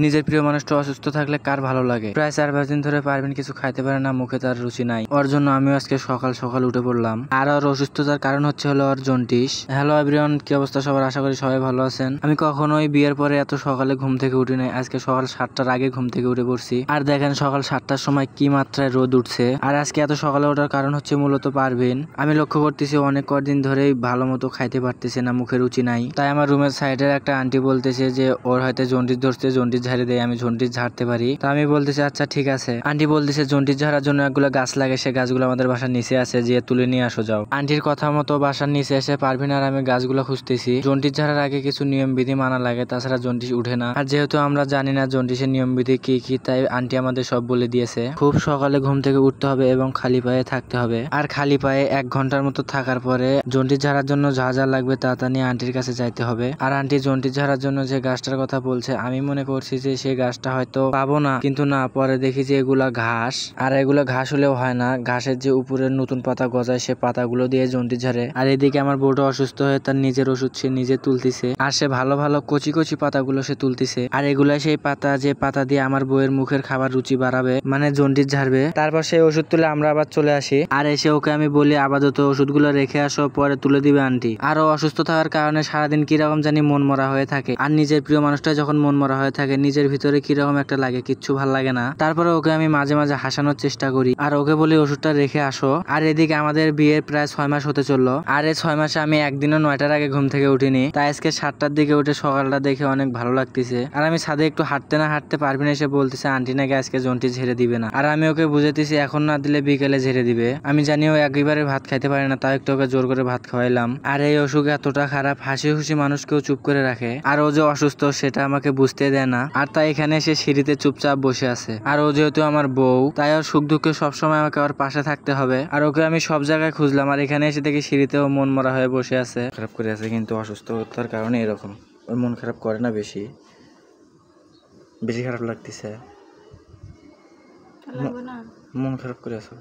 নিজের প্রিয় মানুষটা অসুস্থ থাকলে কার ভালো লাগে। প্রায় 4-5 দিন ধরে পারভিন কিছু খাইতে পারে না, মুখে তার রুচি নাই। ওর জন্য আমিও আজকে সকাল সকাল উঠে পড়লাম। আর ওর অসুস্থতার কারণ হচ্ছে হলো ওর জন্ডিস। হ্যালো এভরিওয়ান, কি অবস্থা সবার? আশা করি সবাই ভালো আছেন। আমি কখনোই বিয়ের পরে এত সকালে ঘুম থেকে উঠি নাই। আজকে সকাল 7টার আগে ঘুম থেকে উঠে পড়ছি। আর দেখেন সকাল 7টার সময় কি মাত্রায় রোদ উঠছে। আর আজকে এত সকালে ওঠার কারণ হচ্ছে মূলত পারভিন। আমি লক্ষ্য করতেছি অনেক কদিন ধরেই ভালো মতো খাইতে পারতেছে না, মুখে রুচি নাই। তাই আমার রুমের সাইডের একটা আন্টি বলতেছে যে ওর হয়তো জন্ডিস ধরছে, জন্ডিস ঝাড়ে দেয়, আমি জন্ডিস ঝাড়তে পারি। তো আমি বলতেছি আচ্ছা ঠিক আছে। আন্টি বলতেছে জন্ডিস ঝাড়ার জন্য একগুলো গাছ লাগে, সে গাছগুলো আমাদের বাসার নিচে আছে, যে তুলে নিয়ে আসো যাও। আন্টির কথা মতো বাসার নিচে এসে পারভিন আর আমি গাছগুলো খুঁজতেছি। জন্ডিস ঝাড়ার আগে কিছু নিয়ম বিধি মানা লাগে, তাছাড়া জন্ডিস উঠে না। আর যেহেতু আমরা জানি না জন্ডিসের নিয়ম বিধি কি কি, তাই আন্টি আমাদের সব বলে দিয়েছে। খুব সকালে ঘুম থেকে উঠতে হবে এবং খালি পায়ে থাকতে হবে। আর খালি পায়ে 1 ঘন্টার মতো থাকার পরে জন্ডিস ঝাড়ার জন্য যা যা লাগবে তা নিয়ে আন্টির কাছে যাইতে হবে। আর আন্টি জন্ডিস ঝাড়ার জন্য যে গাছটার কথা বলছে, আমি মনে করছি যে সেই গাছটা হয়তো পাবো না, কিন্তু না, পরে দেখি যে এগুলা ঘাস। আর এগুলা ঘাস হলেও হয় না, ঘাসের যে উপরের নতুন পাতা গজায় সে পাতাগুলো দিয়ে জন্ডিস ঝাড়ে। আর এদিকে আমার বউটা অসুস্থ হয়ে তার নিজের ওষুধ সে নিজে তুলতেছে। আর সে ভালো ভালো কচি কচি পাতাগুলো সে তুলতেছে। আর এগুলা সেই পাতা, যে পাতা দিয়ে আমার বউয়ের মুখের খাবার রুচি বাড়াবে, মানে জন্ডিস ঝাড়বে। তারপর সেই ওষুধ তুলে আমরা আবার চলে আসি। আর এসে ওকে আমি বলি আপাতত ওষুধগুলো রেখে আসো, পরে তুলে দিবে আন্টি। আরো অসুস্থ থাকার কারণে সারাদিন কিরকম জানি মন মরা হয়ে থাকে। আর নিজের প্রিয় মানুষটা যখন মন মরা হয়ে থাকে, নিজের ভিতরে কিরকম একটা লাগে, কিচ্ছু ভাল লাগে না। তারপরে ওকে আমি মাঝে মাঝে হাসানোর চেষ্টা করি আর ওকে বলি ওষুধটা রেখে আসো। আর এদিকে আমাদের বিয়ের প্রায় 6 মাস হতে চললো। আর এই 6 মাসে আমি একদিনও 9টার আগে ঘুম থেকে উঠিনি। তাই আজকে 7টার দিকে উঠে সকালটা দেখে অনেক ভালো লাগতেছে। আর আমি ছাদে একটু হাঁটতে না হাঁটতে পারভিন এসে বলতেছে আন্টি নাকি আজকে জন্ডিস ঝেড়ে দিবে না। আর আমি ওকে বুঝাতেছি এখন না দিলে বিকেলে ঝেড়ে দিবে। আমি জানি ও একবারে ভাত খাইতে পারে না, তাই একটু ওকে জোর করে ভাত খাওয়াইলাম। আর এই অসুখ এতটা খারাপ, হাসি খুশি মানুষকেও চুপ করে রাখে। আর ও যে অসুস্থ সেটা আমাকে বুঝতে দেয় না। আর তাই এখানে এসে সিঁড়িতে চুপচাপ বসে আছে। আর ও যেহেতু আমার বউ, তাই ওর সুখ দুঃখে সবসময় আমাকে ওর পাশে থাকতে হবে। আর ওকে আমি সব জায়গায় খুঁজলাম, আর এখানে এসে দেখি সিঁড়িতেও মন মরা হয়ে বসে আছে। খারাপ করে আছে, কিন্তু অসুস্থতার কারণে এরকম। ওর মন খারাপ করে না, বেশি বেশি খারাপ লাগতেছে। মন খারাপ করে আছো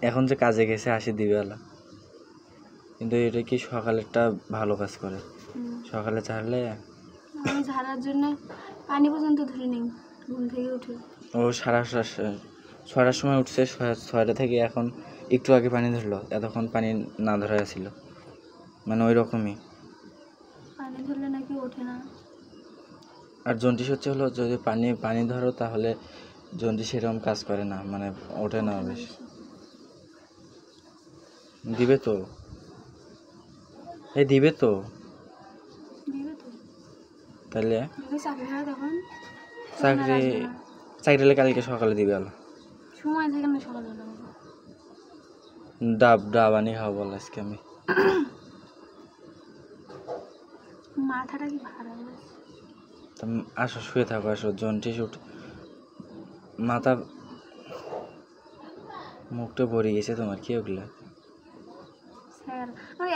এখন, যে কাজে গেছে আসি দিবেলা, কিন্তু এটা কি সকালেরটা ভালো কাজ করে। সকালে ছাড়লে আমি ঝাড়ার জন্য পানি পর্যন্ত ধরে নেই ঘুম থেকে উঠে। ও 6টার সময় উঠছে, 6টা থেকে এখন একটু আগে পানি ধরলো, এতক্ষণ পানি না ধরা ছিল, মানে ওই রকমই পানি ধরলে নাকি ওঠে না। আর জন্ডিস হচ্ছে হলো যদি পানি ধরো তাহলে জন্ডিস সেরকম কাজ করে না, মানে ওঠে না বেশ। দিবে তো, এই দিবে তো তাহলে চাকরি হলে কালকে সকালে দিবে। সময় থাকে না সকালে, ডাব আনি খাওয়া বল আজকে আমি। মাথাটা কি ভালো, আসো শুয়ে থাকো, আসো। জন্ডিস মাথা মুখটা ভরে গেছে তোমার, কি ওগুলা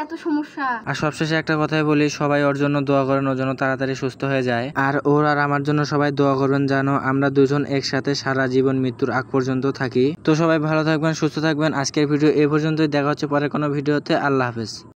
এত সমস্যা। আর সবশেষে একটা কথাই বলি, সবাই ওর জন্য দোয়া করেন, ওর জন্য তাড়াতাড়ি সুস্থ হয়ে যায়। আর ওর আর আমার জন্য সবাই দোয়া করবেন, যেন আমরা দুজন একসাথে সারা জীবন মৃত্যুর আগ পর্যন্ত থাকি। তো সবাই ভালো থাকবেন, সুস্থ থাকবেন। আজকের ভিডিও এই পর্যন্তই, দেখা হচ্ছে পরে কোনো ভিডিওতে। আল্লাহ হাফেজ।